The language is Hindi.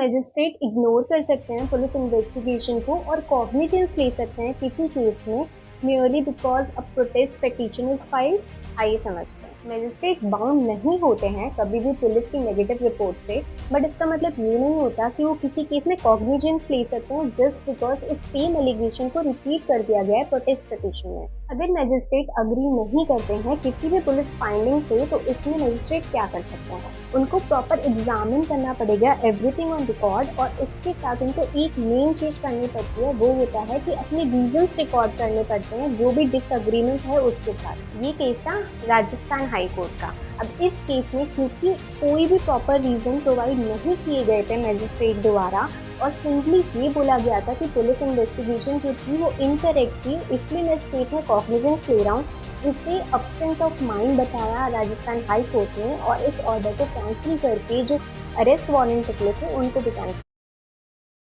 मजिस्ट्रेट इग्नोर कर सकते हैं पुलिस इन्वेस्टिगेशन को और कॉग्निजेंस ले सकते हैं किसी केस में merely because a protest petition is filed. आइए समझते हैं। मजिस्ट्रेट बाउंड नहीं होते हैं कभी भी पुलिस की नेगेटिव रिपोर्ट से, बट इसका मतलब ये नहीं होता कि वो किसी केस में कॉग्निजेंस ले सकते हैं जस्ट बिकॉज उस सेम एलिगेशन को रिपीट कर दिया गया है प्रोटेस्ट पिटीशन में। अगर मजिस्ट्रेट अग्री नहीं करते हैं किसी भी पुलिस फाइंडिंग से, तो इसमें मजिस्ट्रेट क्या कर सकते हैं? उनको प्रॉपर एग्जामिन करना पड़ेगा एवरीथिंग ऑन रिकॉर्ड, और इसके साथ उनको एक मेन चीज करनी पड़ती है, वो होता है कि अपने रीजंस रिकॉर्ड करने पड़ते हैं जो भी डिसएग्रीमेंट है उसके साथ। ये केस था राजस्थान हाई कोर्ट का। अब इस केस में क्योंकि कोई भी प्रॉपर रीजन प्रोवाइड नहीं किए गए थे मैजिस्ट्रेट द्वारा और सिंपली ये बोला गया था कि पुलिस इन्वेस्टिगेशन जो थी वो इनकरेक्ट थी, इसलिए मैं इस केस में कॉग्निजेंस ले रहा हूँ, इसे अब्सेंस ऑफ माइंड बताया राजस्थान हाई कोर्ट ने और इस ऑर्डर को कैंसिल करके जो अरेस्ट वारंट निकले थे उनको भी कैंसिल